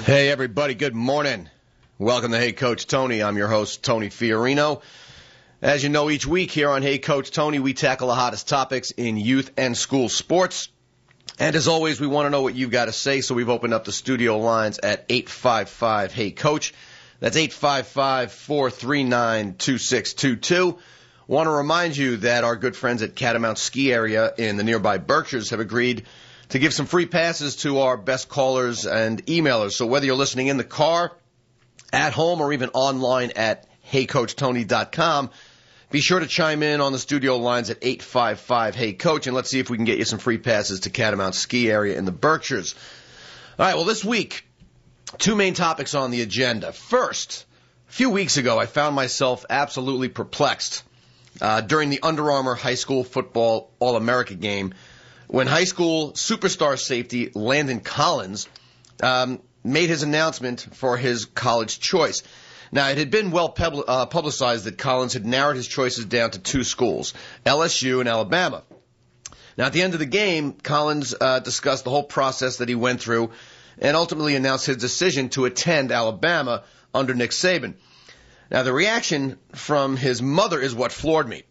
Hey, everybody. Good morning. Welcome to Hey Coach Tony. I'm your host, Tony Fiorino. As you know, each week here on Hey Coach Tony, we tackle the hottest topics in youth and school sports. And as always, we want to know what you've got to say, so we've opened up the studio lines at 855-HEY-COACH. That's 855-439-2622. Want to remind you that our good friends at Catamount Ski Area in the nearby Berkshires have agreed to give some free passes to our best callers and emailers. So whether you're listening in the car, at home, or even online at heycoachtony.com, be sure to chime in on the studio lines at 855-HEY-COACH, and let's see if we can get you some free passes to Catamount Ski Area in the Berkshires. All right, well, this week, two main topics on the agenda. First, a few weeks ago, I found myself absolutely perplexed during the Under Armour High School Football All-America game when high school superstar safety Landon Collins made his announcement for his college choice. Now, it had been well publicized that Collins had narrowed his choices down to two schools, LSU and Alabama. Now, at the end of the game, Collins discussed the whole process that he went through and ultimately announced his decision to attend Alabama under Nick Saban. Now, the reaction from his mother is what floored me.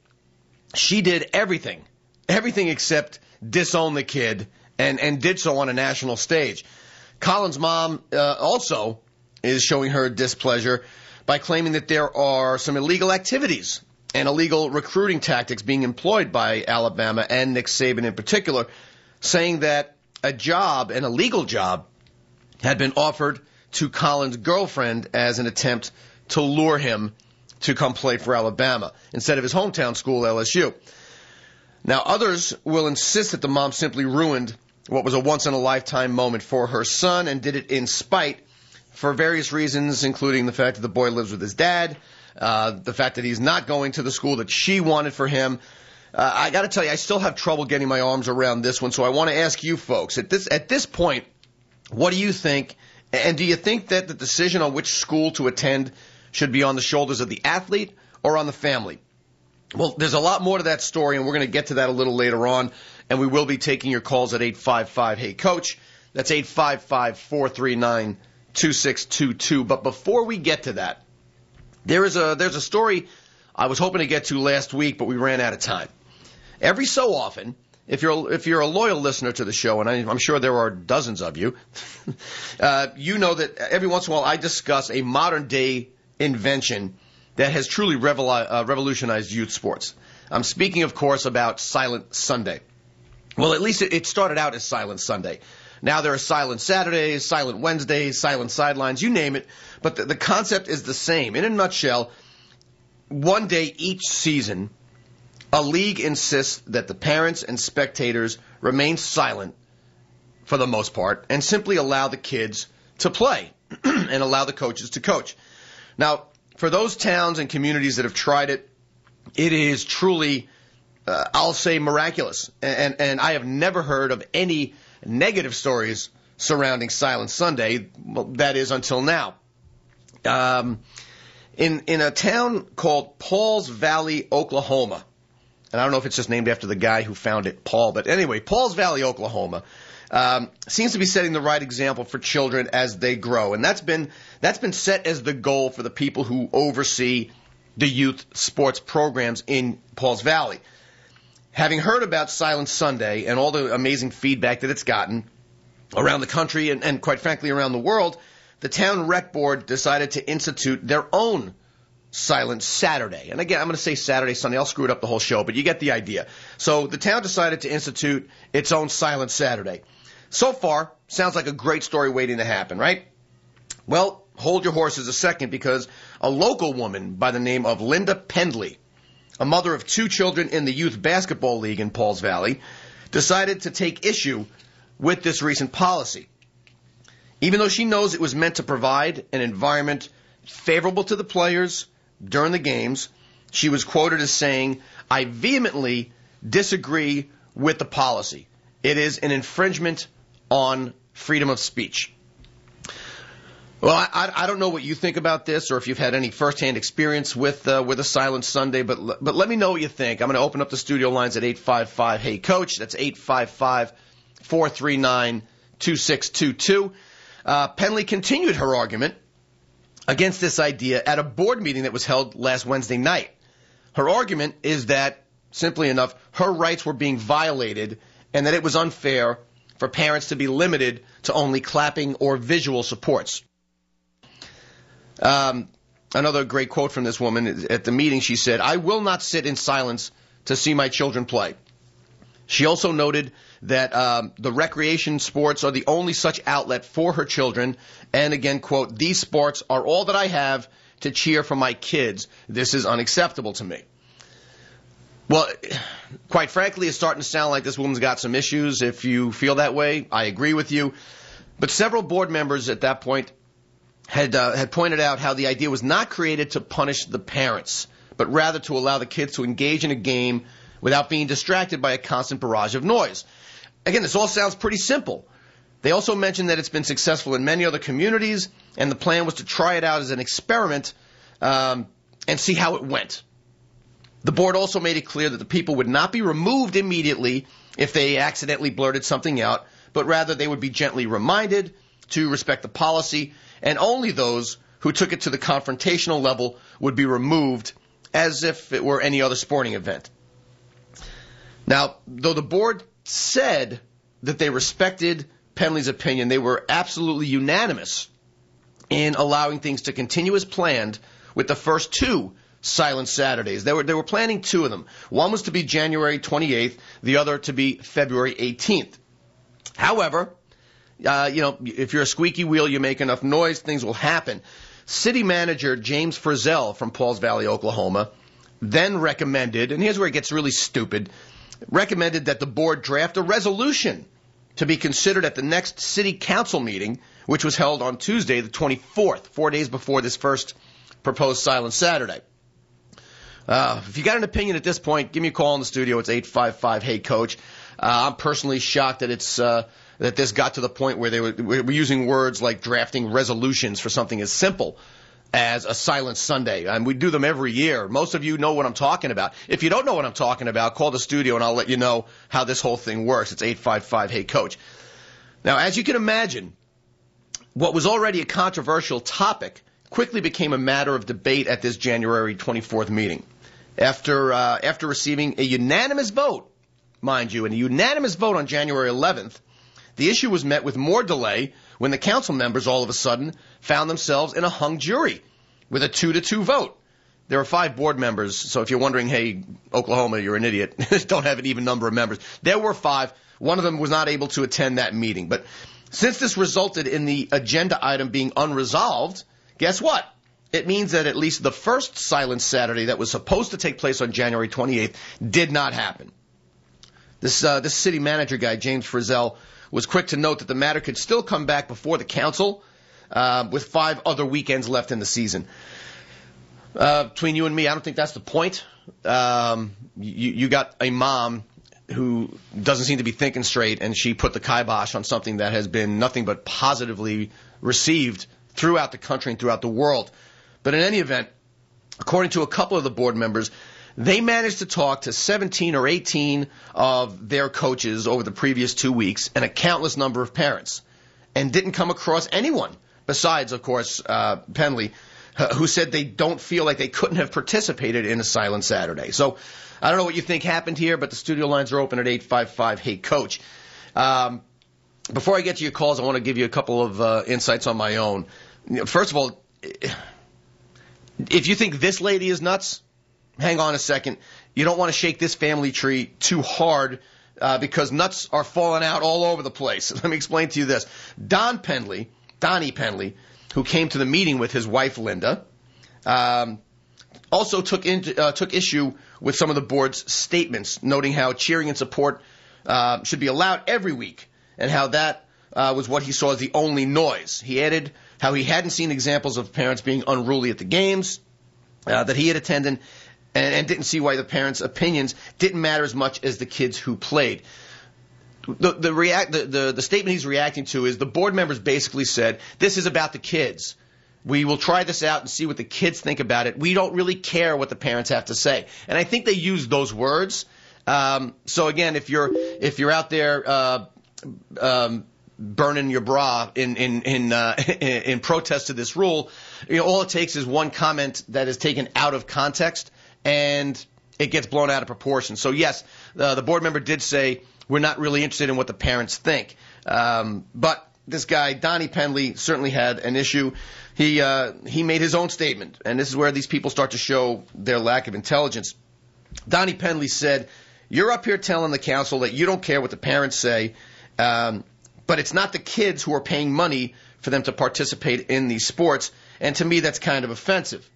She did everything except disown the kid and did so on a national stage. Collins' mom also is showing her displeasure by claiming that there are some illegal activities and illegal recruiting tactics being employed by Alabama and Nick Saban in particular, saying that a job, an illegal job, had been offered to Collins' girlfriend as an attempt to lure him to come play for Alabama instead of his hometown school, LSU. Now, others will insist that the mom simply ruined what was a once-in-a-lifetime moment for her son and did it in spite for various reasons, including the fact that the boy lives with his dad, the fact that he's not going to the school that she wanted for him. I got to tell you, I still have trouble getting my arms around this one, so I want to ask you folks, at this point, what do you think, and do you think that the decision on which school to attend should be on the shoulders of the athlete or on the family? Well, there's a lot more to that story, and we're going to get to that a little later on, and we will be taking your calls at 855-HEY-COACH. That's 855-439-2622. But before we get to that, there's a story I was hoping to get to last week, but we ran out of time. Every so often, if you're a loyal listener to the show, and I'm sure there are dozens of you, you know that every once in a while I discuss a modern-day invention that has truly revolutionized youth sports. I'm speaking, of course, about Silent Sunday. Well, at least it started out as Silent Sunday. Now there are Silent Saturdays, Silent Wednesdays, Silent Sidelines, you name it, but the concept is the same. In a nutshell, one day each season, a league insists that the parents and spectators remain silent for the most part and simply allow the kids to play and allow the coaches to coach. Now, for those towns and communities that have tried it, it is truly, I'll say, miraculous. And I have never heard of any negative stories surrounding Silent Sunday. Well, that is until now. In a town called Pauls Valley, Oklahoma, and I don't know if it's just named after the guy who found it, Paul, but anyway, Pauls Valley, Oklahoma, seems to be setting the right example for children as they grow. And that's been set as the goal for the people who oversee the youth sports programs in Pauls Valley. Having heard about Silent Sunday and all the amazing feedback that it's gotten around the country and quite frankly around the world, the town rec board decided to institute their own Silent Saturday. And again, I'm going to say Saturday, Sunday. I'll screw it up the whole show, but you get the idea. So the town decided to institute its own Silent Saturday. So far, sounds like a great story waiting to happen, right? Well, hold your horses a second, because a local woman by the name of Linda Pendley, a mother of two children in the youth basketball league in Pauls Valley, decided to take issue with this recent policy. Even though she knows it was meant to provide an environment favorable to the players during the games, she was quoted as saying, "I vehemently disagree with the policy. It is an infringement on freedom of speech." Well, I don't know what you think about this, or if you've had any firsthand experience with a Silent Sunday, but let me know what you think. I'm going to open up the studio lines at 855-HEY-COACH. That's 855-439-2622. Penley continued her argument against this idea at a board meeting that was held last Wednesday night. Her argument is that, simply enough, her rights were being violated and that it was unfair for parents to be limited to only clapping or visual supports. Another great quote from this woman at the meeting, she said, "I will not sit in silence to see my children play." She also noted that the recreation sports are the only such outlet for her children. And again, quote, "These sports are all that I have to cheer for my kids. This is unacceptable to me." Well, quite frankly, it's starting to sound like this woman's got some issues. If you feel that way, I agree with you. But several board members at that point had pointed out how the idea was not created to punish the parents, but rather to allow the kids to engage in a game without being distracted by a constant barrage of noise. Again, this all sounds pretty simple. They also mentioned that it's been successful in many other communities, and the plan was to try it out as an experiment and see how it went. The board also made it clear that the people would not be removed immediately if they accidentally blurted something out, but rather they would be gently reminded to respect the policy, and only those who took it to the confrontational level would be removed as if it were any other sporting event. Now, though the board said that they respected Penley's opinion, they were absolutely unanimous in allowing things to continue as planned with the first two Silent Saturdays. They were planning two of them. One was to be January 28th, the other to be February 18th. However, if you're a squeaky wheel, you make enough noise, things will happen. City manager James Frizzell from Pauls Valley, Oklahoma, then recommended, and here's where it gets really stupid, recommended that the board draft a resolution to be considered at the next city council meeting, which was held on Tuesday, the 24th, 4 days before this first proposed Silent Saturday. If you got an opinion at this point, give me a call in the studio. It's 855-HEY-COACH. I'm personally shocked that that this got to the point where they were using words like drafting resolutions for something as simple as a Silent Sunday. And we do them every year. Most of you know what I'm talking about. If you don't know what I'm talking about, call the studio and I'll let you know how this whole thing works. It's 855-HEY-COACH. Now, as you can imagine, what was already a controversial topic quickly became a matter of debate at this January 24th meeting. After receiving a unanimous vote, mind you, and a unanimous vote on January 11th, the issue was met with more delay when the council members all of a sudden found themselves in a hung jury with a 2-2 vote. There are 5 board members, so if you're wondering, hey, Oklahoma, you're an idiot, don't have an even number of members. There were 5. One of them was not able to attend that meeting. But since this resulted in the agenda item being unresolved, guess what? It means that at least the first Silent Saturday that was supposed to take place on January 28th did not happen. This city manager guy, James Frizzell, was quick to note that the matter could still come back before the council with 5 other weekends left in the season. Between you and me, I don't think that's the point. You got a mom who doesn't seem to be thinking straight, and she put the kibosh on something that has been nothing but positively received throughout the country and throughout the world. But in any event, according to a couple of the board members, they managed to talk to 17 or 18 of their coaches over the previous 2 weeks and a countless number of parents, and didn't come across anyone besides, of course, Penley, who said they don't feel like they couldn't have participated in a Silent Saturday. So I don't know what you think happened here, but the studio lines are open at 855-HEY-COACH. Before I get to your calls, I want to give you a couple of insights on my own. First of all, if you think this lady is nuts, hang on a second. You don't want to shake this family tree too hard because nuts are falling out all over the place. Let me explain to you this. Donnie Penley, who came to the meeting with his wife, Linda, also took issue with some of the board's statements, noting how cheering and support should be allowed every week, and how that was what he saw as the only noise. He added how he hadn't seen examples of parents being unruly at the games that he had attended, and didn't see why the parents' opinions didn't matter as much as the kids who played. The statement he's reacting to is the board members basically said, this is about the kids. We will try this out and see what the kids think about it. We don't really care what the parents have to say. And I think they used those words. So again, if you're out there burning your bra in protest to this rule. All it takes is one comment that is taken out of context, and it gets blown out of proportion. So yes, the board member did say we're not really interested in what the parents think. But this guy, Donnie Penley, certainly had an issue. He made his own statement, and this is where these people start to show their lack of intelligence. Donnie Penley said, "You're up here telling the council that you don't care what the parents say, but it's not the kids who are paying money for them to participate in these sports, and to me that's kind of offensive.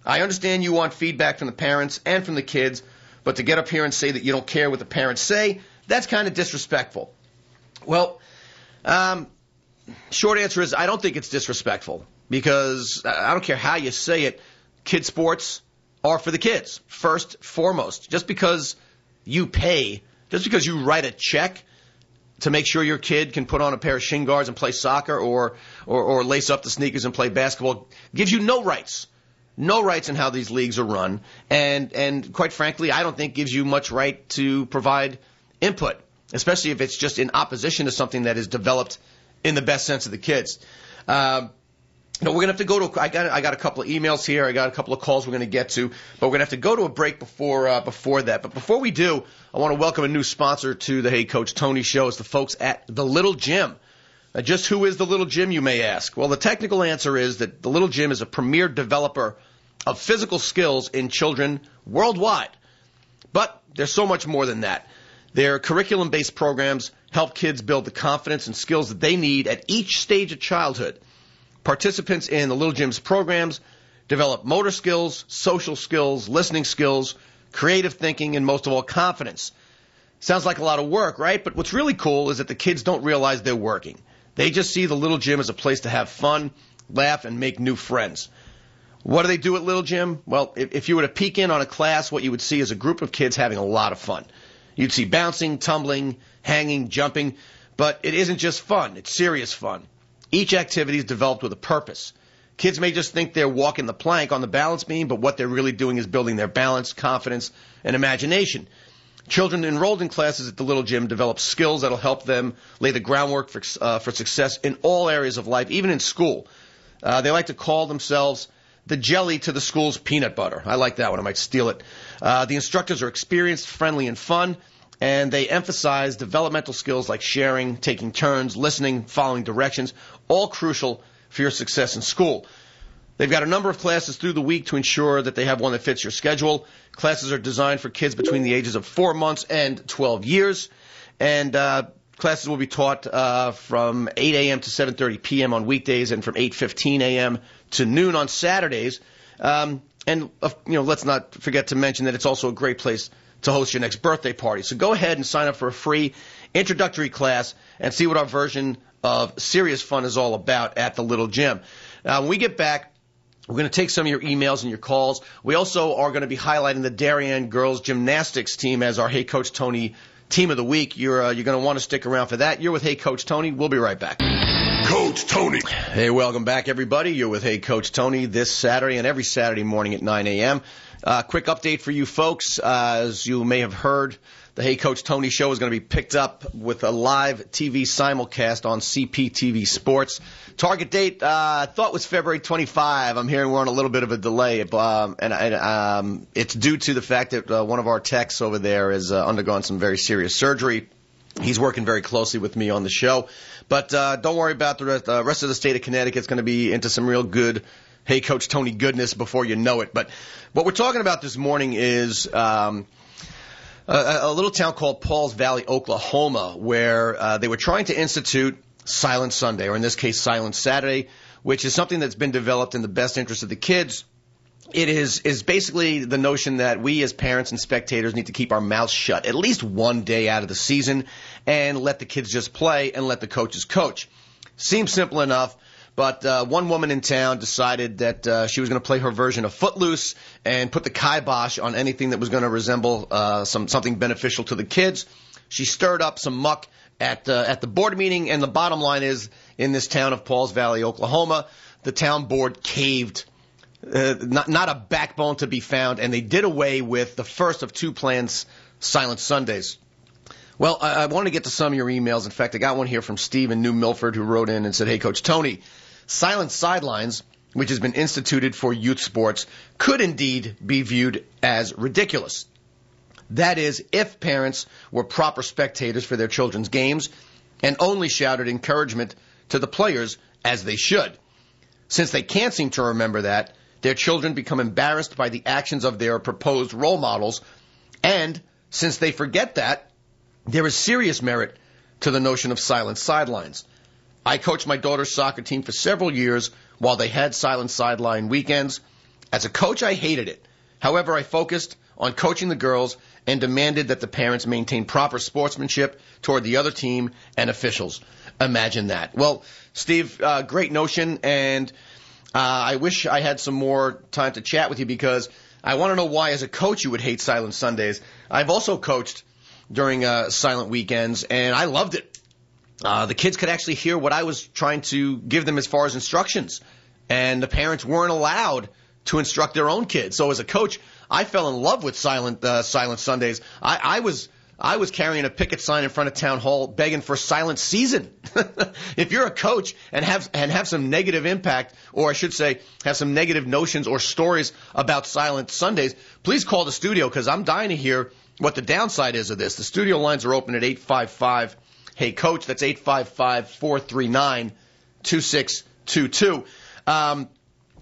I understand you want feedback from the parents and from the kids, but to get up here and say that you don't care what the parents say, that's kind of disrespectful." Well, short answer is I don't think it's disrespectful, because I don't care how you say it, kid sports are for the kids, first, foremost. Just because you pay, just because you write a check to make sure your kid can put on a pair of shin guards and play soccer or lace up the sneakers and play basketball, gives you no rights. No rights in how these leagues are run. And quite frankly, I don't think gives you much right to provide input, especially if it's just in opposition to something that is developed in the best sense of the kids. We're going to have to go to, I got a couple of emails here. I got a couple of calls we're going to get to, but we're going to have to go to a break before that. But before we do, I want to welcome a new sponsor to the Hey Coach Tony show. It's the folks at The Little Gym. Just who is The Little Gym, you may ask? Well, the technical answer is that The Little Gym is a premier developer of physical skills in children worldwide. But there's so much more than that. Their curriculum-based programs help kids build the confidence and skills that they need at each stage of childhood. Participants in the Little Gym's programs develop motor skills, social skills, listening skills, creative thinking, and most of all, confidence. Sounds like a lot of work, right? But what's really cool is that the kids don't realize they're working. They just see the Little Gym as a place to have fun, laugh, and make new friends. What do they do at Little Gym? Well, if you were to peek in on a class, what you would see is a group of kids having a lot of fun. You'd see bouncing, tumbling, hanging, jumping, but it isn't just fun. It's serious fun. Each activity is developed with a purpose. Kids may just think they're walking the plank on the balance beam, but what they're really doing is building their balance, confidence, and imagination. Children enrolled in classes at the Little Gym develop skills that will help them lay the groundwork for success in all areas of life, even in school. They like to call themselves the jelly to the school's peanut butter. I like that one. I might steal it. The instructors are experienced, friendly, and fun, and they emphasize developmental skills like sharing, taking turns, listening, following directions, all crucial for your success in school. They've got a number of classes through the week to ensure that they have one that fits your schedule. Classes are designed for kids between the ages of 4 months and 12 years, and classes will be taught from 8 a.m. to 7:30 p.m. on weekdays and from 8:15 a.m. to noon on Saturdays. Let's not forget to mention that it's also a great place to host your next birthday party. So go ahead and sign up for a free introductory class and see what our version of serious fun is all about at the Little Gym. When we get back, we're going to take some of your emails and your calls. We also are going to be highlighting the Darien girls gymnastics team as our Hey Coach Tony Team of the Week. You're going to want to stick around for that. You're with Hey Coach Tony. We'll be right back. Coach Tony. Hey, welcome back, everybody. You're with Hey Coach Tony this Saturday and every Saturday morning at 9 a.m. Quick update for you folks. As you may have heard, the Hey Coach Tony show is going to be picked up with a live TV simulcast on CPTV Sports. Target date, I thought was February 25. I'm hearing we're on a little bit of a delay, and it's due to the fact that one of our techs over there has undergone some very serious surgery. He's working very closely with me on the show. But don't worry about the rest of the state of Connecticut. It's going to be into some real good Hey Coach Tony goodness before you know it. But what we're talking about this morning is a little town called Pauls Valley, Oklahoma, where they were trying to institute Silent Sunday, or in this case, Silent Saturday, which is something that's been developed in the best interest of the kids. It is basically the notion that we as parents and spectators need to keep our mouths shut at least one day out of the season and let the kids just play and let the coaches coach. Seems simple enough, but one woman in town decided that she was going to play her version of Footloose and put the kibosh on anything that was going to resemble something beneficial to the kids. She stirred up some muck at the board meeting, and the bottom line is, in this town of Pauls Valley, Oklahoma, the town board caved. Not a backbone to be found, and they did away with the first of two planned Silent Sundays. Well, I want to get to some of your emails. In fact, I got one here from Steve in New Milford who wrote in and said, "Hey, Coach Tony, silent sidelines, which has been instituted for youth sports, could indeed be viewed as ridiculous. That is, if parents were proper spectators for their children's games and only shouted encouragement to the players as they should. Since they can't seem to remember that, their children become embarrassed by the actions of their proposed role models, and since they forget that, there is serious merit to the notion of silent sidelines. I coached my daughter's soccer team for several years while they had silent sideline weekends. As a coach, I hated it. However, I focused on coaching the girls and demanded that the parents maintain proper sportsmanship toward the other team and officials." Imagine that. Well, Steve, great notion, and I wish I had some more time to chat with you because I want to know why, as a coach, you would hate silent Sundays. I've also coached during silent weekends, and I loved it. The kids could actually hear what I was trying to give them as far as instructions, and the parents weren't allowed to instruct their own kids. So as a coach, I fell in love with silent Sundays. I was carrying a picket sign in front of town hall begging for silent season. If you're a coach and have some negative impact, or I should say have some negative notions or stories about silent Sundays, please call the studio because I'm dying to hear what the downside is of this. The studio lines are open at 855 Hey Coach. That's 855-439-2622.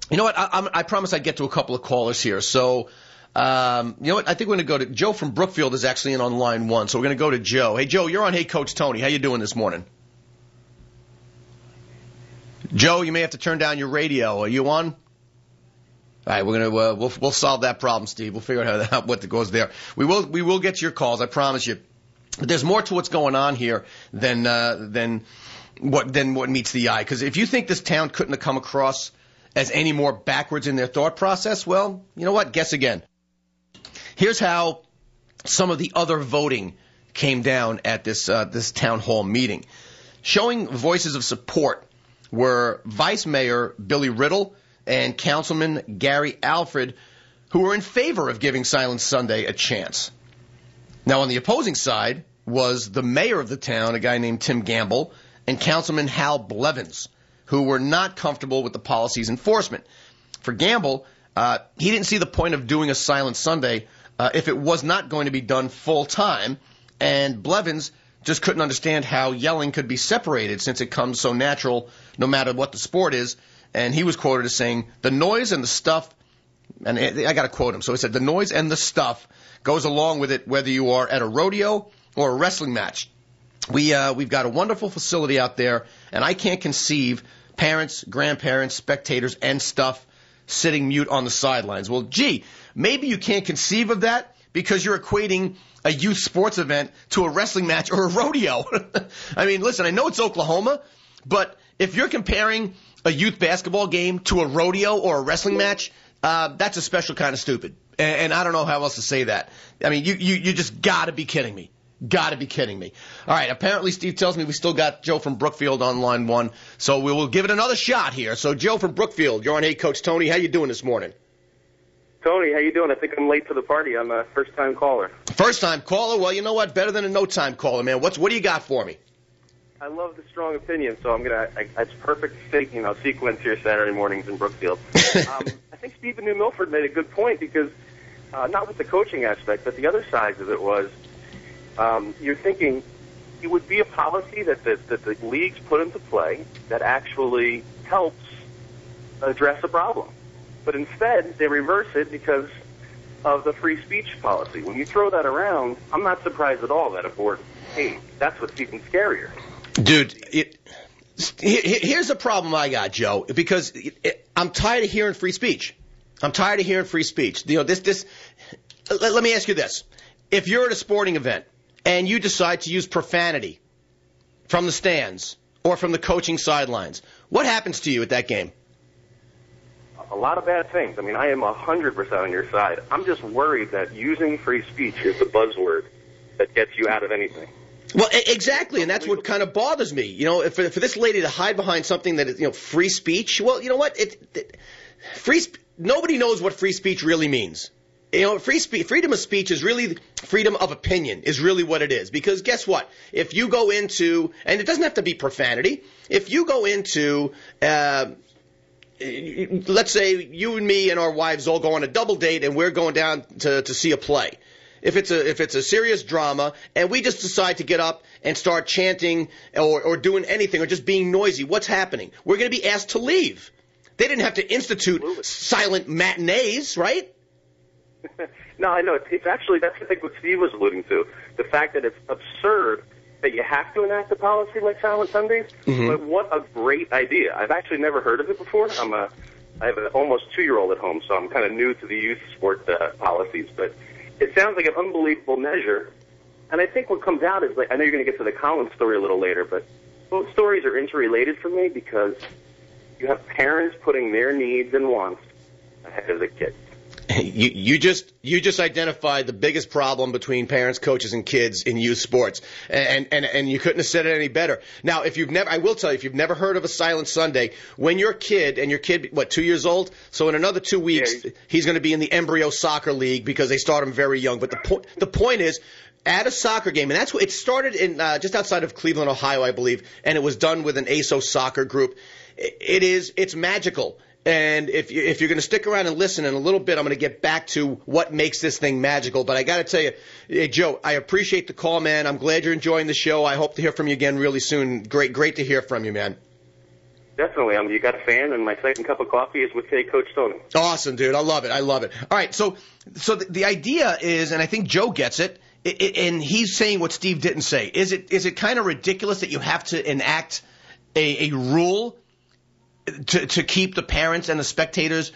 You know what? I promise I'd get to a couple of callers here. So, you know what? I think we're going to go to Joe from Brookfield is actually in on line one. So we're going to go to Joe. Hey, Joe, you're on Hey Coach Tony. How you doing this morning? Joe, you may have to turn down your radio. Are you on? All right, we're gonna we'll solve that problem, Steve. We'll figure out what goes there. We will get your calls. I promise you. But there's more to what's going on here than what meets the eye. Because if you think this town couldn't have come across as any more backwards in their thought process, well, you know what? Guess again. Here's how some of the other voting came down at this town hall meeting. Showing voices of support were Vice Mayor Billy Riddle and Councilman Gary Alfred, who were in favor of giving Silent Sunday a chance. Now, on the opposing side was the mayor of the town, a guy named Tim Gamble, and Councilman Hal Blevins, who were not comfortable with the policy's enforcement. For Gamble, he didn't see the point of doing a Silent Sunday if it was not going to be done full time, and Blevins just couldn't understand how yelling could be separated since it comes so natural no matter what the sport is. And he was quoted as saying, "The noise and the stuff," and I got to quote him. So he said, "The noise and the stuff goes along with it whether you are at a rodeo or a wrestling match. We've got a wonderful facility out there, and I can't conceive parents, grandparents, spectators, and stuff sitting mute on the sidelines." Well, gee, maybe you can't conceive of that because you're equating a youth sports event to a wrestling match or a rodeo. I mean, listen, I know it's Oklahoma, but if you're comparing a youth basketball game to a rodeo or a wrestling match, that's a special kind of stupid. And I don't know how else to say that. I mean, you just got to be kidding me. Got to be kidding me. All right, apparently Steve tells me we still got Joe from Brookfield on line one, so we will give it another shot here. So, Joe from Brookfield, you're on Hey Coach Tony. How you doing this morning? Tony, how you doing? I think I'm late to the party. I'm a first-time caller. First-time caller? Well, you know what? Better than a no-time caller, man. What do you got for me? I love the strong opinion, so it's perfect sequence here Saturday mornings in Brookfield. I think Steve in New Milford made a good point because not with the coaching aspect, but the other side of it was you're thinking it would be a policy that the leagues put into play that actually helps address a problem. But instead, they reverse it because of the free speech policy. When you throw that around, I'm not surprised at all that a board, hey, that's what's even scarier. Dude, here's the problem I got, Joe, because I'm tired of hearing free speech. I'm tired of hearing free speech. You know, let me ask you this. If you're at a sporting event and you decide to use profanity from the stands or from the coaching sidelines, what happens to you at that game? A lot of bad things. I mean, I am 100% on your side. I'm just worried that using free speech is the buzzword that gets you out of anything. Well, exactly, and that's what kind of bothers me. You know, for this lady to hide behind something that is, you know, free speech. Well, you know what? Nobody knows what free speech really means. freedom of speech is really freedom of opinion is really what it is. Because guess what? If you go into, and it doesn't have to be profanity, if you go into, let's say you and me and our wives all go on a double date and we're going down to see a play. If it's a serious drama and we just decide to get up and start chanting or doing anything or just being noisy, what's happening? We're going to be asked to leave. They didn't have to institute silent matinees, right? No, I know. It's actually, that's I think what Steve was alluding to. The fact that it's absurd that you have to enact a policy like Silent Sundays. Mm-hmm. But what a great idea. I've actually never heard of it before. I have an almost 2-year-old at home, so I'm kind of new to the youth sport policies. But it sounds like an unbelievable measure. And I think what comes out is, like, I know you're going to get to the Collins story a little later, but both stories are interrelated for me because you have parents putting their needs and wants ahead of the kids. You just identified the biggest problem between parents, coaches, and kids in youth sports, and you couldn't have said it any better. Now, I will tell you, if you've never heard of a Silent Sunday, when your kid, 2 years old, so in another 2 weeks, he's going to be in the embryo soccer league because they start him very young. But the point is, at a soccer game, and that's what it started in just outside of Cleveland, Ohio, I believe, and it was done with an ASO soccer group. It's magical. And if you're going to stick around and listen in a little bit, I'm going to get back to what makes this thing magical. But I got to tell you, hey, Joe, I appreciate the call, man. I'm glad you're enjoying the show. I hope to hear from you again really soon. Great to hear from you, man. Definitely. You got a fan, and my second cup of coffee is with Coach Tony. Awesome, dude. I love it. All right, so the idea is, and I think Joe gets it, and he's saying what Steve didn't say. Is it kind of ridiculous that you have to enact a rule to keep the parents and the spectators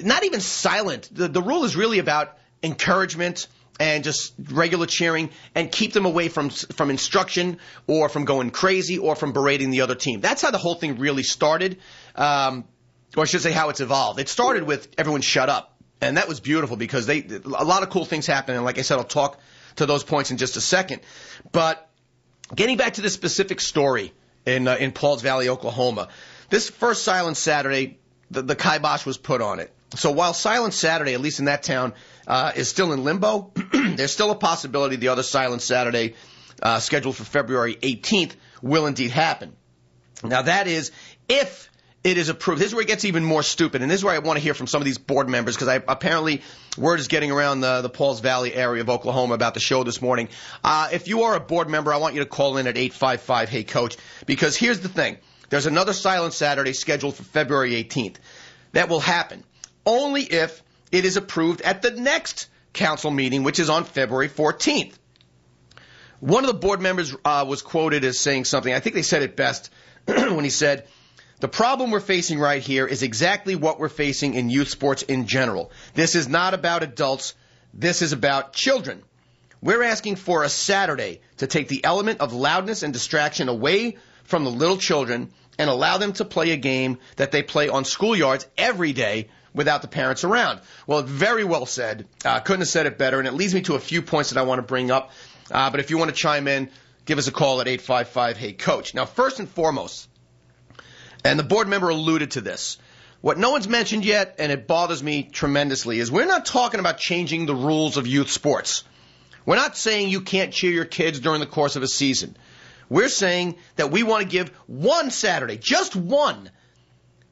not even silent? The rule is really about encouragement and just regular cheering and keep them away from instruction or from going crazy or from berating the other team. That's how the whole thing really started, or I should say how it's evolved. It started with everyone shut up, and that was beautiful because a lot of cool things happened, and like I said, I'll talk to those points in just a second. But getting back to this specific story in Pauls Valley, Oklahoma, this first Silent Saturday, the kibosh was put on it. So while Silent Saturday, at least in that town, is still in limbo, there's still a possibility the other Silent Saturday, scheduled for February 18th, will indeed happen. Now that is if it is approved. This is where it gets even more stupid, and this is where I want to hear from some of these board members, because apparently word is getting around the Pauls Valley area of Oklahoma about the show this morning. If you are a board member, I want you to call in at 855-HEY-COACH, because here's the thing. There's another Silent Saturday scheduled for February 18th. That will happen only if it is approved at the next council meeting, which is on February 14th. One of the board members was quoted as saying something, I think they said it best, when he said, "The problem we're facing right here is exactly what we're facing in youth sports in general. This is not about adults. This is about children. We're asking for a Saturday to take the element of loudness and distraction away from the little children and allow them to play a game that they play on schoolyards every day without the parents around." Well, very well said. Couldn't have said it better, and it leads me to a few points that I want to bring up. But if you want to chime in, give us a call at 855-HEY-COACH. Now, first and foremost, and the board member alluded to this, what no one's mentioned yet, and it bothers me tremendously, is we're not talking about changing the rules of youth sports. We're not saying you can't cheer your kids during the course of a season. We're saying that we want to give one Saturday, just one,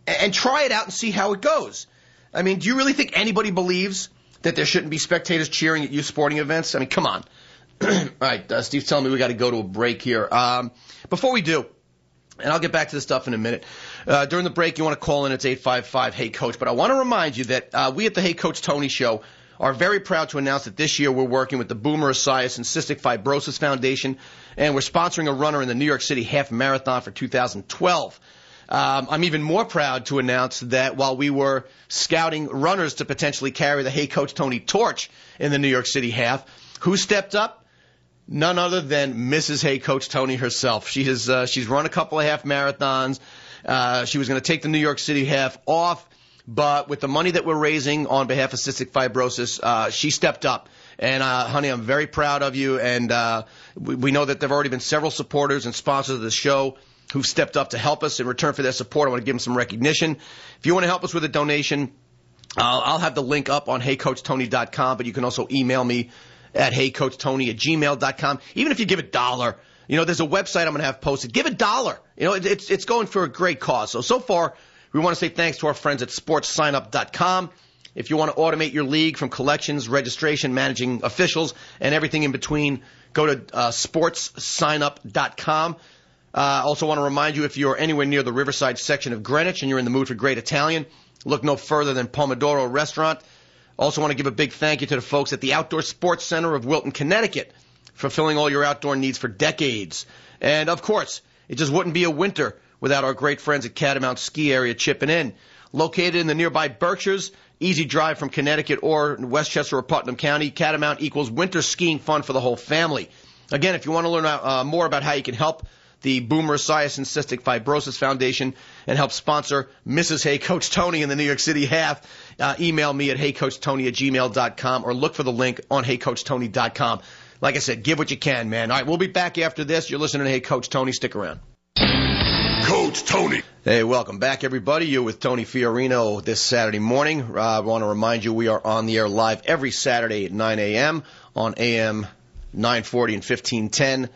and try it out and see how it goes. I mean, do you really think anybody believes that there shouldn't be spectators cheering at youth sporting events? I mean, come on. All right, Steve's telling me we got to go to a break here. Before we do, and I'll get back to this stuff in a minute, during the break you want to call in, it's 855-HEY-COACH. But I want to remind you that we at the Hey Coach Tony Show are very proud to announce that this year we're working with the Boomer Esiason and Cystic Fibrosis Foundation, and we're sponsoring a runner in the New York City Half Marathon for 2012. I'm even more proud to announce that while we were scouting runners to potentially carry the Hey Coach Tony torch in the New York City Half, who stepped up? None other than Mrs. Hey Coach Tony herself. She's run a couple of half marathons. She was going to take the New York City Half off, but with the money that we're raising on behalf of cystic fibrosis, she stepped up. And, honey, I'm very proud of you. And we know that there have already been several supporters and sponsors of the show who've stepped up to help us. In return for their support, I want to give them some recognition. If you want to help us with a donation, I'll have the link up on HeyCoachTony.com, but you can also email me at HeyCoachTony@gmail.com. Even if you give $1, there's a website I'm going to have posted. Give $1. It's going for a great cause. So far, we want to say thanks to our friends at SportsSignup.com. If you want to automate your league from collections, registration, managing officials, and everything in between, go to SportsSignup.com. Also want to remind you, if you're anywhere near the Riverside section of Greenwich and you're in the mood for great Italian, look no further than Pomodoro Restaurant. Also want to give a big thank you to the folks at the Outdoor Sports Center of Wilton, Connecticut, fulfilling all your outdoor needs for decades. And, of course, it just wouldn't be a winter without our great friends at Catamount Ski Area chipping in. Located in the nearby Berkshires, easy drive from Connecticut or Westchester or Putnam County, Catamount equals winter skiing fun for the whole family. Again, if you want to learn more about how you can help the Boomer Esiason Cystic Fibrosis Foundation and help sponsor Mrs. Hey Coach Tony in the New York City half, email me at heycoachtony@gmail.com or look for the link on heycoachtony.com. Like I said, give what you can, man. All right, we'll be back after this. You're listening to Hey Coach Tony. Stick around. Coach Tony. Hey, welcome back, everybody. You're with Tony Fiorino this Saturday morning. I want to remind you we are on the air live every Saturday at 9 a.m. on AM 940 and 1510.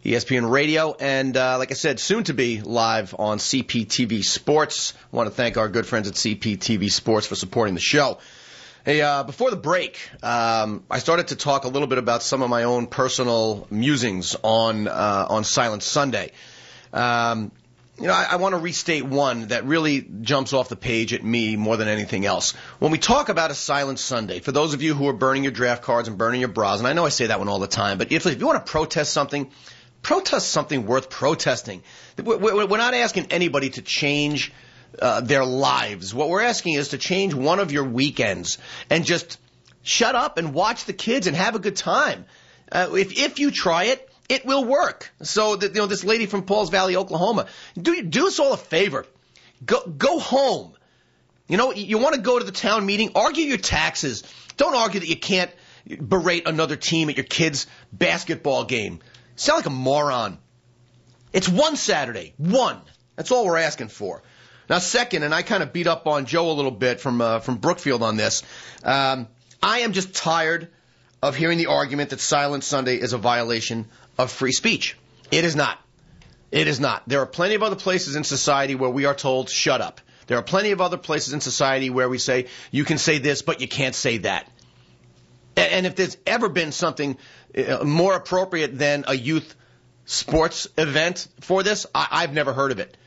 ESPN Radio, and like I said, soon to be live on CPTV Sports. I want to thank our good friends at CPTV Sports for supporting the show. Hey, before the break, I started to talk a little bit about some of my own personal musings on Silent Sunday. I want to restate one that really jumps off the page at me more than anything else. When we talk about a Silent Sunday, for those of you who are burning your draft cards and burning your bras, and I know I say that one all the time, but if you want to protest something worth protesting. We're not asking anybody to change their lives. What we're asking is to change one of your weekends and just shut up and watch the kids and have a good time. If you try it, it will work. So this lady from Pauls Valley, Oklahoma, do us all a favor. Go home. You want to go to the town meeting, argue your taxes. Don't argue that you can't berate another team at your kid's basketball game. Sound like a moron. It's one Saturday. One. That's all we're asking for. Now, second, and I kind of beat up on Joe a little bit from Brookfield on this, I am just tired of hearing the argument that Silent Sunday is a violation of free speech. It is not. It is not. There are plenty of other places in society where we are told, shut up. There are plenty of other places in society where we say, you can say this, but you can't say that. And if there's ever been something more appropriate than a youth sports event for this, I've never heard of it.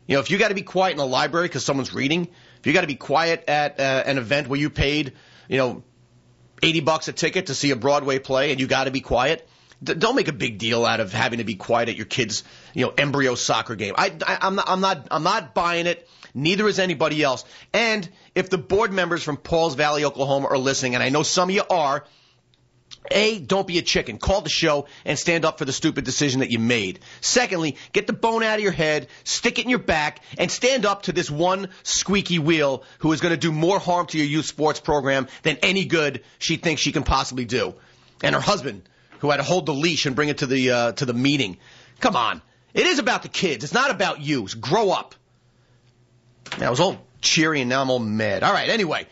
If you got to be quiet in a library because someone's reading, if you got to be quiet at an event where you paid, $80 a ticket to see a Broadway play and you got to be quiet, don't make a big deal out of having to be quiet at your kid's, embryo soccer game. I'm not buying it. Neither is anybody else. And if the board members from Pauls Valley, Oklahoma are listening, and I know some of you are, don't be a chicken. Call the show and stand up for the stupid decision that you made. Secondly, get the bone out of your head, stick it in your back, and stand up to this one squeaky wheel who is going to do more harm to your youth sports program than any good she thinks she can possibly do. And her husband, who had to hold the leash and bring it to the meeting. Come on. It is about the kids. It's not about you. So grow up. I was all cheery and now I'm all mad. All right, anyway.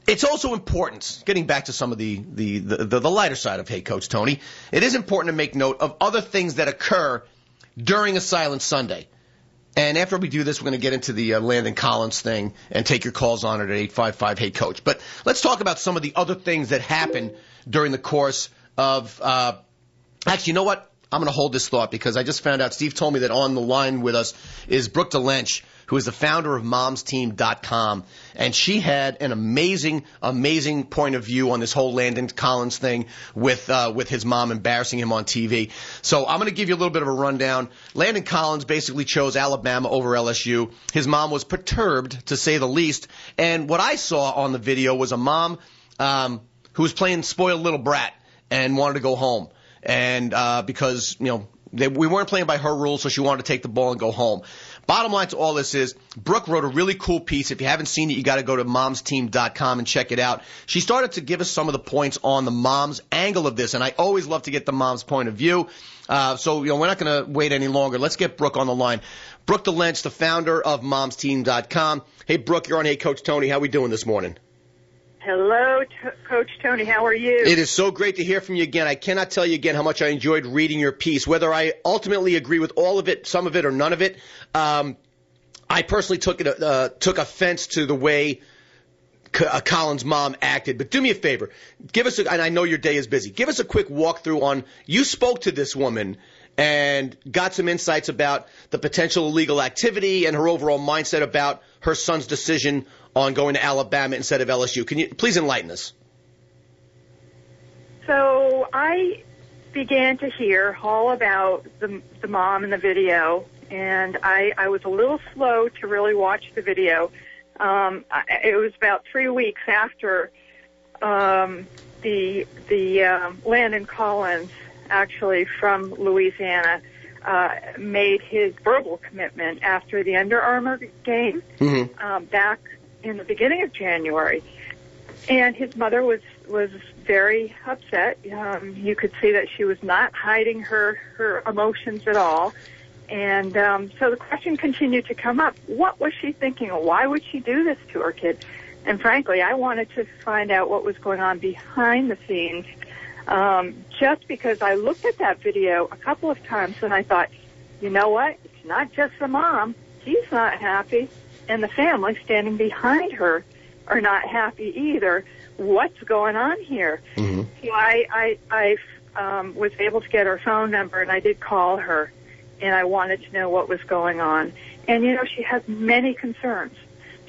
It's also important, getting back to some of the lighter side of Hey Coach Tony, it is important to make note of other things that occur during a Silent Sunday. And after we do this, we're going to get into the Landon Collins thing and take your calls on it at 855-HEY-COACH. But let's talk about some of the other things that happen during the course of actually, you know what? I'm going to hold this thought because I just found out, Steve told me that on the line with us is Brooke DeLenche, who is the founder of momsteam.com. And she had an amazing, amazing point of view on this whole Landon Collins thing with his mom embarrassing him on TV. So I'm going to give you a little bit of a rundown. Landon Collins basically chose Alabama over LSU. His mom was perturbed, to say the least. And what I saw on the video was a mom who was playing spoiled little brat and wanted to go home. And because, we weren't playing by her rules, so she wanted to take the ball and go home. Bottom line to all this is, Brooke wrote a really cool piece. If you haven't seen it, you got to go to momsteam.com and check it out. She started to give us some of the points on the mom's angle of this, and I always love to get the mom's point of view. So we're not going to wait any longer. Let's get Brooke on the line. Brooke DeLenche, the founder of momsteam.com. Hey, Brooke, you're on Hey Coach Tony. How are we doing this morning? Hello, Coach Tony. How are you? It is so great to hear from you again. I cannot tell you again how much I enjoyed reading your piece. Whether I ultimately agree with all of it, some of it, or none of it, I personally took offense to the way Collins' mom acted. But do me a favor. Give us, and I know your day is busy, give us a quick walkthrough on, you spoke to this woman and got some insights about the potential illegal activity and her overall mindset about her son's decision on going to Alabama instead of LSU. Can you please enlighten us? So I began to hear all about the mom in the video, and I was a little slow to really watch the video. It was about 3 weeks after the Landon Collins, actually from Louisiana, made his verbal commitment after the Under Armour game back in the beginning of January. And his mother was very upset. You could see that she was not hiding her emotions at all. And so the question continued to come up. What was she thinking? Why would she do this to her kid? And frankly, I wanted to find out what was going on behind the scenes, just because I looked at that video a couple of times and I thought, you know what? It's not just the mom. He's not happy. And the family standing behind her are not happy either. What's going on here? Mm-hmm. So I was able to get her phone number, and I did call her, and I wanted to know what was going on. And, she has many concerns.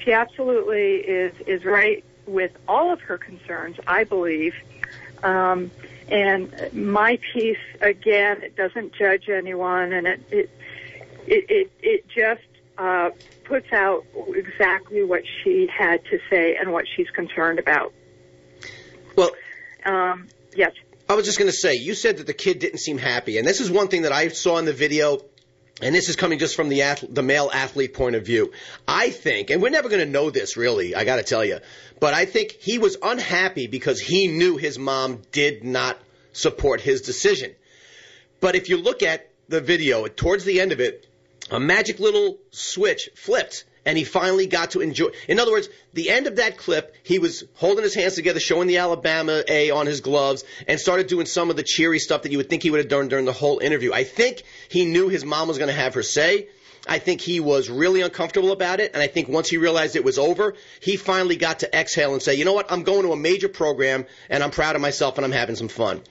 She absolutely is right with all of her concerns, I believe. And my piece, again, it doesn't judge anyone, and it just puts out exactly what she had to say and what she's concerned about. Well, yes. I was just going to say, you said that the kid didn't seem happy, and this is one thing that I saw in the video, and this is coming just from the male athlete point of view. I think, and we're never going to know this really, I got to tell you, but I think he was unhappy because he knew his mom did not support his decision. But if you look at the video, towards the end of it, a magic little switch flipped, and he finally got to enjoy. In other words, the end of that clip, he was holding his hands together, showing the Alabama A on his gloves, and started doing some of the cheery stuff that you would think he would have done during the whole interview. I think he knew his mom was going to have her say. I think he was really uncomfortable about it, and I think once he realized it was over, he finally got to exhale and say, you know what, I'm going to a major program, and I'm proud of myself, and I'm having some fun.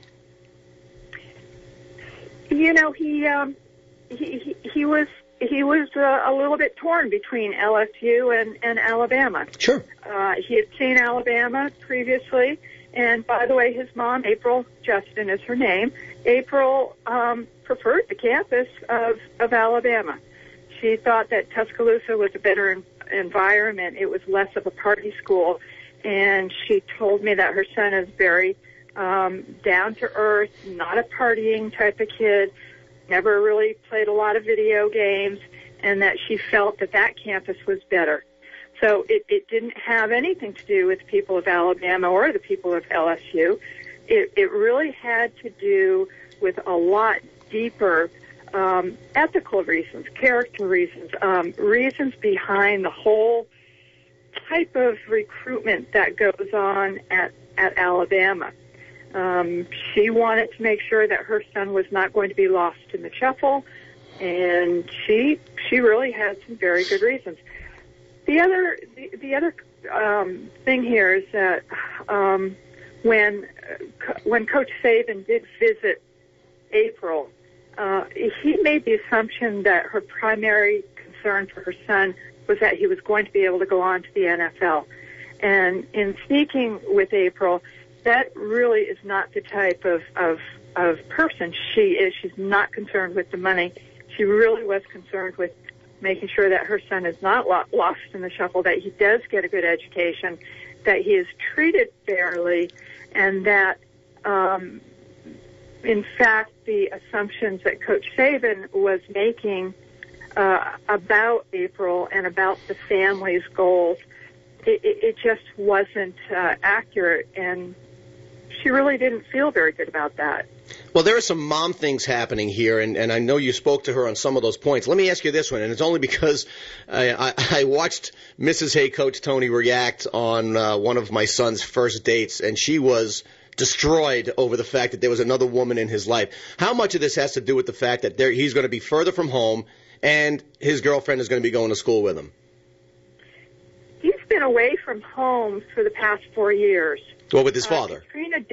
He was a little bit torn between LSU and Alabama. Sure. He had seen Alabama previously, and by the way, his mom, April Justin is her name, April preferred the campus of Alabama. She thought that Tuscaloosa was a better environment. It was less of a party school, and she told me that her son is very down to earth, not a partying type of kid, never really played a lot of video games, and that she felt that campus was better. So it didn't have anything to do with the people of Alabama or the people of LSU. It really had to do with a lot deeper ethical reasons, character reasons, reasons behind the whole type of recruitment that goes on at Alabama. She wanted to make sure that her son was not going to be lost in the shuffle, and she really had some very good reasons. The other thing here is that when Coach Saban did visit April, he made the assumption that her primary concern for her son was that he was going to be able to go on to the NFL. And in speaking with April, that really is not the type of person she is. She's not concerned with the money. She really was concerned with making sure that her son is not lost in the shuffle, that he does get a good education, that he is treated fairly, and that, in fact, the assumptions that Coach Saban was making about April and about the family's goals, it just wasn't accurate, and she really didn't feel very good about that. Well, there are some mom things happening here, and I know you spoke to her on some of those points. Let me ask you this one, and it's only because I watched Mrs. Hey Coach Tony react on one of my son's first dates, and she was destroyed over the fact that there was another woman in his life. How much of this has to do with the fact that he's going to be further from home and his girlfriend is going to be going to school with him? He's been away from home for the past 4 years. Well, with his father. Hurricane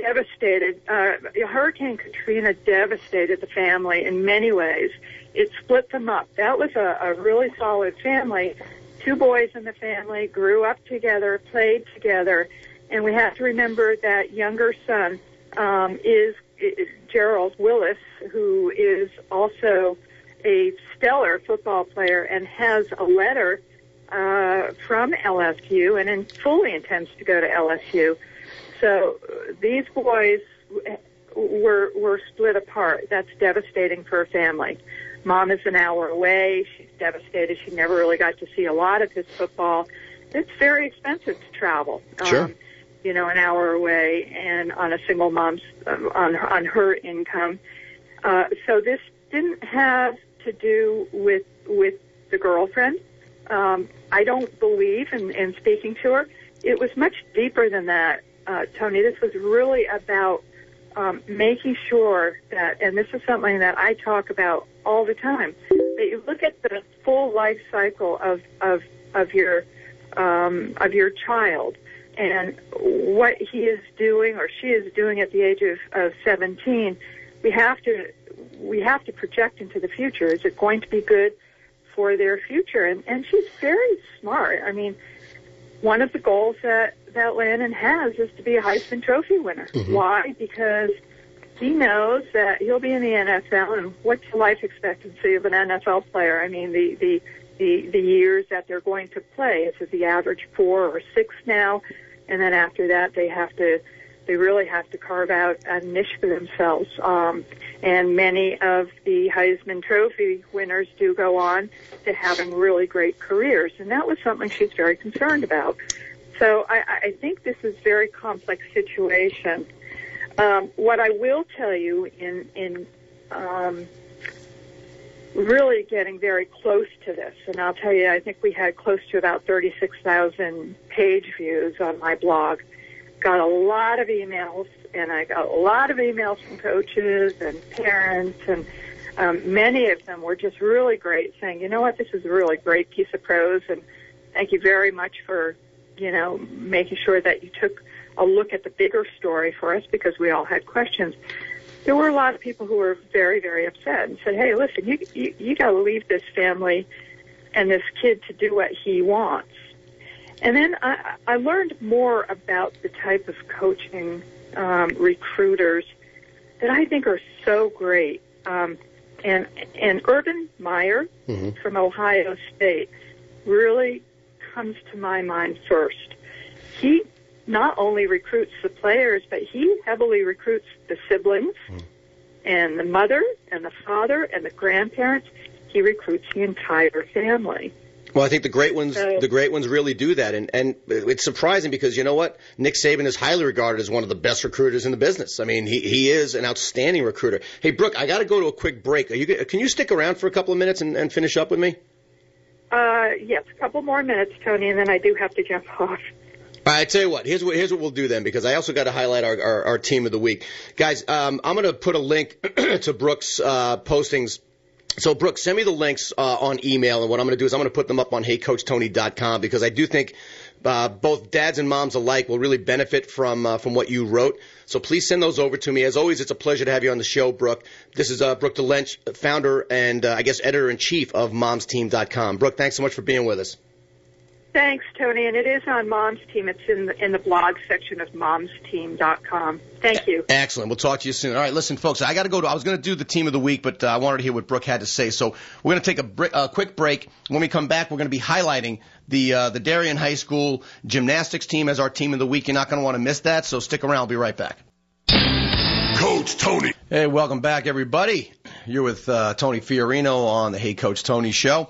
Katrina devastated the family in many ways. It split them up. That was a really solid family. 2 boys in the family grew up together, played together, and we have to remember that younger son is Gerald Willis, who is also a stellar football player and has a letter from LSU and fully intends to go to LSU. So these boys were split apart. That's devastating for a family. Mom is an hour away. She's devastated. She never really got to see a lot of his football. It's very expensive to travel. Sure. An hour away, and on a single mom's on her income. So this didn't have to do with the girlfriend. I don't believe in speaking to her. It was much deeper than that. Tony, this was really about making sure that, and this is something that I talk about all the time, that you look at the full life cycle of your child and what he is doing or she is doing at the age of 17. We have to project into the future. Is it going to be good for their future? And she's very smart. I mean, one of the goals that Landon has is to be a Heisman Trophy winner. Mm-hmm. Why? Because he knows that he'll be in the NFL, and what's the life expectancy of an NFL player? I mean, the years that they're going to play. Is it the average 4 or 6 now? And then after that, they really have to carve out a niche for themselves. And many of the Heisman Trophy winners do go on to having really great careers. And that was something she's very concerned about. So I think this is a very complex situation. What I will tell you in really getting very close to this, and I'll tell you, I think we had close to about 36,000 page views on my blog. Got a lot of emails, and I got a lot of emails from coaches and parents, and many of them were just really great, saying, you know what, this is a really great piece of prose, and thank you very much for, making sure that you took a look at the bigger story for us, because we all had questions. There were a lot of people who were very, very upset and said, hey, listen, you got to leave this family and this kid to do what he wants. And then I learned more about the type of coaching recruiters that I think are so great. And Urban Meyer mm-hmm. from Ohio State really comes to my mind first. He not only recruits the players, but he heavily recruits the siblings and the mother and the father and the grandparents. He recruits the entire family. Well, I think the great ones really do that, and it's surprising because you know what? Nick Saban is highly regarded as one of the best recruiters in the business. I mean, he is an outstanding recruiter. Hey, Brooke, I got to go to a quick break. Can you stick around for a couple of minutes and finish up with me? Yes, a couple more minutes, Tony, and then I do have to jump off. All right, I tell you what. Here's what we'll do then, because I also got to highlight our team of the week, guys. I'm going to put a link to Brooke's postings. So, Brooke, send me the links on email, and what I'm going to do is I'm going to put them up on HeyCoachTony.com, because I do think both dads and moms alike will really benefit from what you wrote. So please send those over to me. As always, it's a pleasure to have you on the show, Brooke. This is Brooke DeLenche, founder and I guess editor-in-chief of MomsTeam.com. Brooke, thanks so much for being with us. Thanks, Tony, and it is on Mom's Team. It's in the blog section of MomsTeam.com. Thank you. Excellent. We'll talk to you soon. All right, listen, folks, I got to go. I was going to do the team of the week, but I wanted to hear what Brooke had to say. So we're going to take a quick break. When we come back, we're going to be highlighting the Darien High School gymnastics team as our team of the week. You're not going to want to miss that, so stick around. I'll be right back. Coach Tony. Hey, welcome back, everybody. You're with Tony Fiorino on the Hey Coach Tony Show.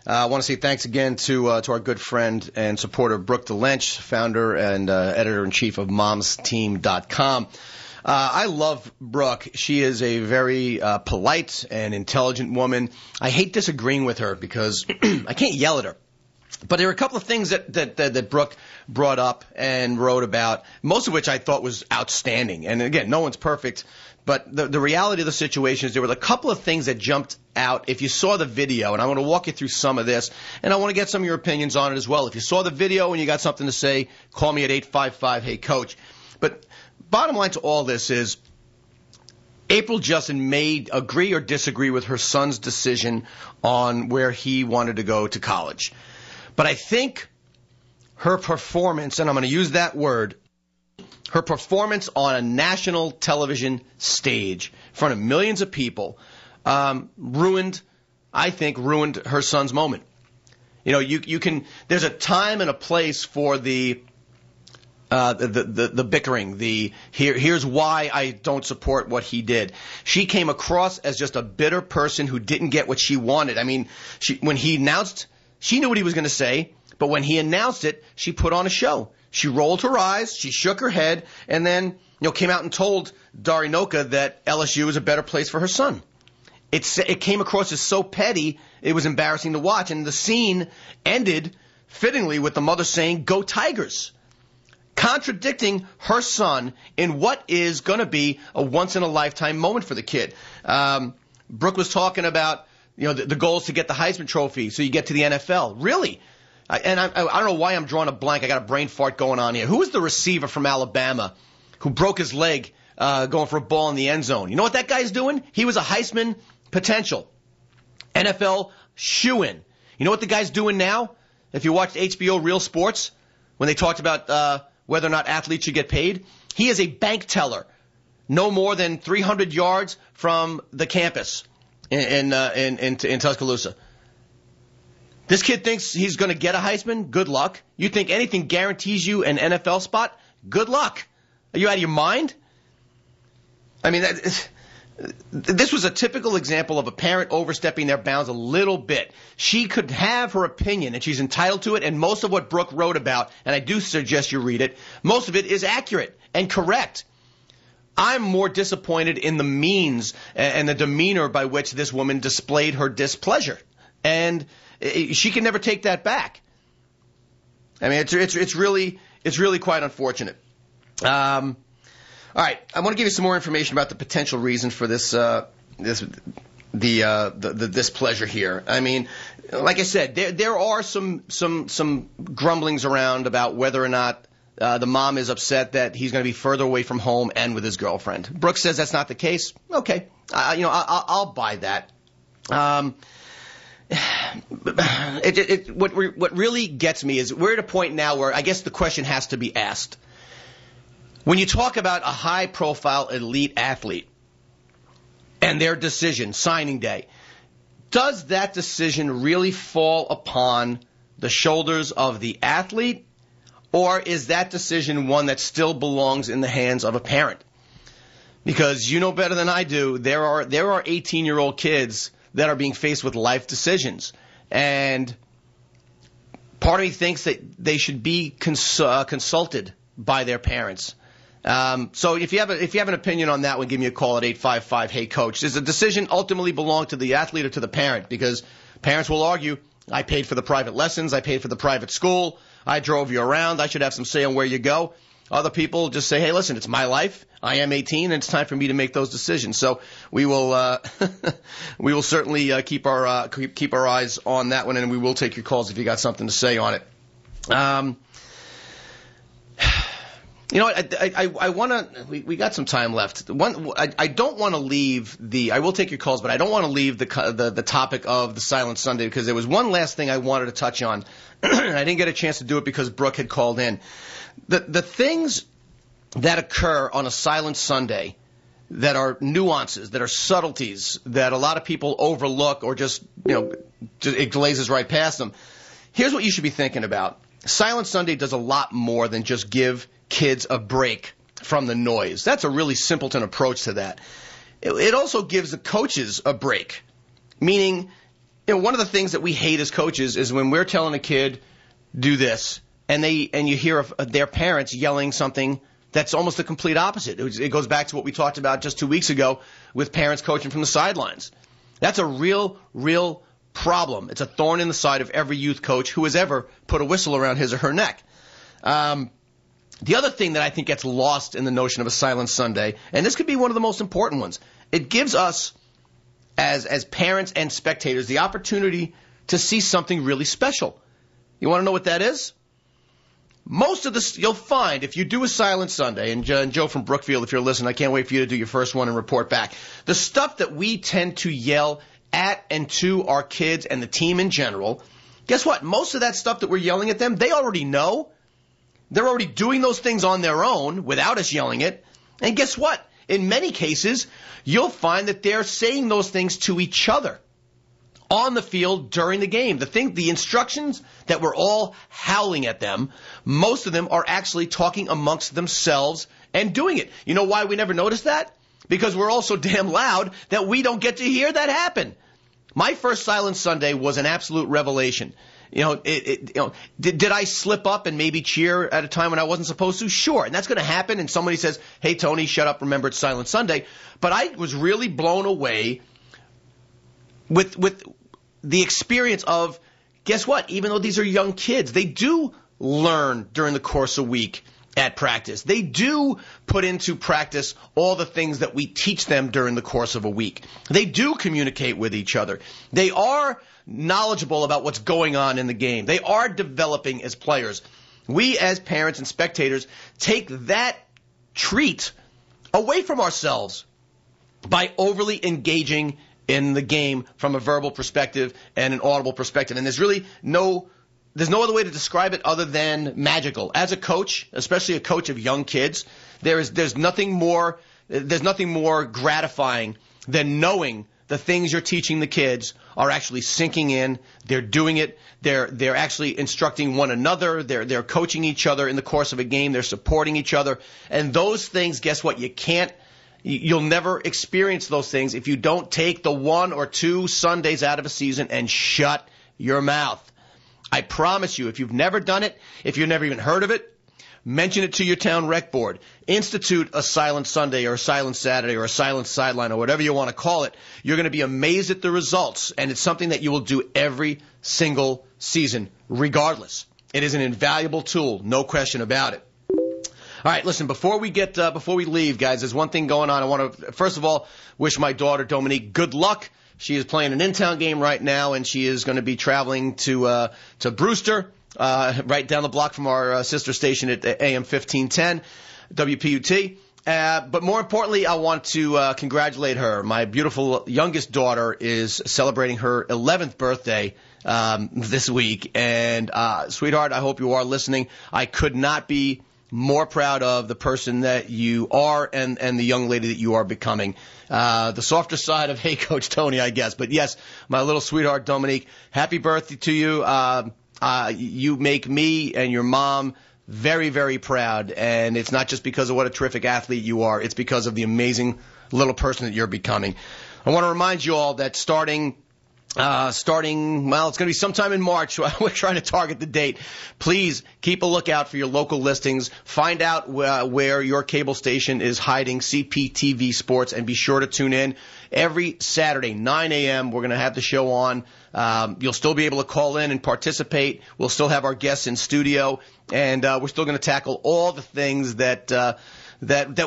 I want to say thanks again to our good friend and supporter, Brooke DeLenche, founder and editor-in-chief of momsteam.com. I love Brooke. She is a very polite and intelligent woman. I hate disagreeing with her because I can't yell at her. But there are a couple of things that Brooke brought up and wrote about, most of which I thought was outstanding. And again, no one's perfect. But the reality of the situation is there were a couple of things that jumped out. If you saw the video, and I want to walk you through some of this, and I want to get some of your opinions on it as well. If you saw the video and you got something to say, call me at 855-HEY-COACH. But bottom line to all this is April Justin may agree or disagree with her son's decision on where he wanted to go to college. But I think her performance, and I'm going to use that word, her performance on a national television stage in front of millions of people ruined her son's moment. You know, you can. There's a time and a place for the bickering. Here's why I don't support what he did. She came across as just a bitter person who didn't get what she wanted. I mean, when he announced, she knew what he was going to say, but when he announced it, she put on a show. She rolled her eyes, she shook her head, and then came out and told Darinoka that LSU was a better place for her son. It came across as so petty, it was embarrassing to watch. And the scene ended, fittingly, with the mother saying, "Go Tigers," contradicting her son in what is going to be a once-in-a-lifetime moment for the kid. Brooke was talking about the goal is to get the Heisman Trophy so you get to the NFL. Really? I don't know why I'm drawing a blank. I got a brain fart going on here. Who was the receiver from Alabama who broke his leg going for a ball in the end zone? You know what that guy's doing? He was a Heisman potential. NFL shoo-in. You know what the guy's doing now? If you watched HBO Real Sports, when they talked about whether or not athletes should get paid, he is a bank teller no more than 300 yards from the campus in Tuscaloosa. This kid thinks he's going to get a Heisman? Good luck. You think anything guarantees you an NFL spot? Good luck. Are you out of your mind? I mean, this was a typical example of a parent overstepping their bounds a little bit. She could have her opinion, and she's entitled to it, and most of what Brooke wrote about, and I do suggest you read it, most of it is accurate and correct. I'm more disappointed in the means and the demeanor by which this woman displayed her displeasure. And she can never take that back. I mean, it's really quite unfortunate. All right, I want to give you some more information about the potential reason for this the displeasure here. I mean, like I said, there are some grumblings around about whether or not the mom is upset that he's going to be further away from home and with his girlfriend. Brooke says that's not the case. Okay, I'll buy that. What really gets me is we're at a point now where I guess the question has to be asked. When you talk about a high-profile elite athlete and their decision, signing day, does that decision really fall upon the shoulders of the athlete, or is that decision one that still belongs in the hands of a parent? Because you know better than I do, there are 18-year-old kids that are being faced with life decisions. And part of me thinks that they should be consulted by their parents. So if you have an opinion on that one, give me a call at 855-HEY-COACH. Does the decision ultimately belong to the athlete or to the parent? Because parents will argue, I paid for the private lessons, I paid for the private school, I drove you around, I should have some say on where you go. Other people just say, hey, listen, it's my life. I am 18, and it's time for me to make those decisions. So we will certainly keep our eyes on that one, and we will take your calls if you got something to say on it. You know what? I want to. We got some time left. I don't want to leave the. I will take your calls, but I don't want to leave the topic of the Silent Sunday because there was one last thing I wanted to touch on. I didn't get a chance to do it because Brooke had called in. The things that occur on a Silent Sunday that are nuances, that are subtleties, that a lot of people overlook or just it glazes right past them. Here's what you should be thinking about. Silent Sunday does a lot more than just give kids a break from the noise. That's a really simpleton approach to that. it also gives the coaches a break. Meaning, one of the things that we hate as coaches is when we're telling a kid, do this, and you hear of their parents yelling something that's almost the complete opposite. It goes back to what we talked about just 2 weeks ago with parents coaching from the sidelines. That's a real problem. It's a thorn in the side of every youth coach who has ever put a whistle around his or her neck. The other thing that I think gets lost in the notion of a Silent Sunday, and this could be one of the most important ones, it gives us as parents and spectators the opportunity to see something really special. You want to know what that is? Most of this, you'll find, if you do a Silent Sunday, and Joe from Brookfield, if you're listening, I can't wait for you to do your first one and report back. The stuff that we tend to yell at and to our kids and the team in general, guess what? Most of that stuff that we're yelling at them, they already know. They're already doing those things on their own without us yelling it. And guess what? In many cases, you'll find that they're saying those things to each other on the field during the game. The instructions that we're all howling at them, most of them are actually talking amongst themselves and doing it. You know why we never noticed that? Because we're all so damn loud that we don't get to hear that happen. My first Silent Sunday was an absolute revelation. Did I slip up and maybe cheer at a time when I wasn't supposed to? Sure, and that's going to happen. And somebody says, "Hey, Tony, shut up, remember it's Silent Sunday." But I was really blown away with the experience of, guess what? Even though these are young kids, they do learn during the course of a week at practice. They do put into practice all the things that we teach them during the course of a week. They do communicate with each other. They are knowledgeable about what's going on in the game. They are developing as players. We as parents and spectators take that treat away from ourselves by overly engaging in the game from a verbal perspective and an audible perspective. And there's no other way to describe it other than magical. As a coach, especially a coach of young kids, there's nothing more gratifying than knowing the things you're teaching the kids are actually sinking in. They're doing it. They're actually instructing one another. They're coaching each other in the course of a game. They're supporting each other. And those things, guess what? You'll never experience those things if you don't take the 1 or 2 Sundays out of a season and shut your mouth. I promise you, if you've never done it, if you've never even heard of it, mention it to your town rec board. Institute a Silent Sunday or a Silent Saturday or a Silent Sideline or whatever you want to call it. You're going to be amazed at the results, and it's something that you will do every single season, regardless. It is an invaluable tool, no question about it. All right, listen, before we leave, guys, there's one thing going on. I want to, first of all, wish my daughter, Dominique, good luck. She is playing an in-town game right now, and she is going to be traveling to Brewster, right down the block from our sister station at AM 1510, WPUT. But more importantly, I want to congratulate her. My beautiful youngest daughter is celebrating her 11th birthday this week. And, sweetheart, I hope you are listening. I could not be more proud of the person that you are and the young lady that you are becoming. The softer side of, hey, Coach Tony, I guess. But, yes, my little sweetheart, Dominique, happy birthday to you. You make me and your mom very, very proud. And it's not just because of what a terrific athlete you are. It's because of the amazing little person that you're becoming. I want to remind you all that starting, it's going to be sometime in March. We're trying to target the date. Please keep a lookout for your local listings. Find out where your cable station is hiding CPTV Sports, and be sure to tune in every Saturday, 9 a.m. We're going to have the show on. You'll still be able to call in and participate. We'll still have our guests in studio, and we're still going to tackle all the things that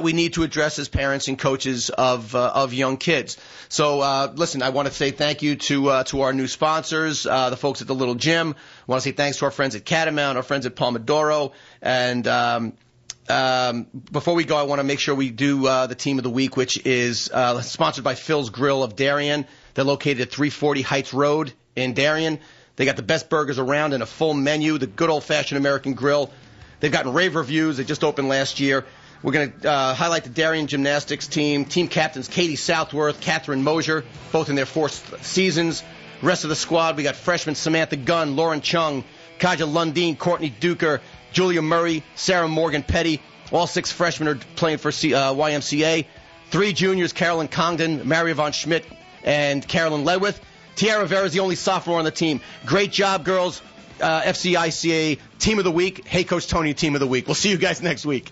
we need to address as parents and coaches of young kids. So, listen, I want to say thank you to our new sponsors, the folks at the Little Gym. I want to say thanks to our friends at Catamount, our friends at Pomodoro. And before we go, I want to make sure we do the Team of the Week, which is sponsored by Phil's Grill of Darien. They're located at 340 Heights Road in Darien. They got the best burgers around and a full menu, the good old-fashioned American grill. They've gotten rave reviews. They just opened last year. We're going to highlight the Darien Gymnastics team captains Katie Southworth, Catherine Mosier, both in their 4th seasons. Rest of the squad, we got freshmen Samantha Gunn, Lauren Chung, Kaja Lundeen, Courtney Duker, Julia Murray, Sarah Morgan Petty. All 6 freshmen are playing for YMCA. 3 juniors, Carolyn Congdon, Mary Yvonne Schmidt, and Carolyn Ledwith. Tiara Rivera is the only sophomore on the team. Great job, girls. FCICA Team of the Week. Hey, Coach Tony, Team of the Week. We'll see you guys next week.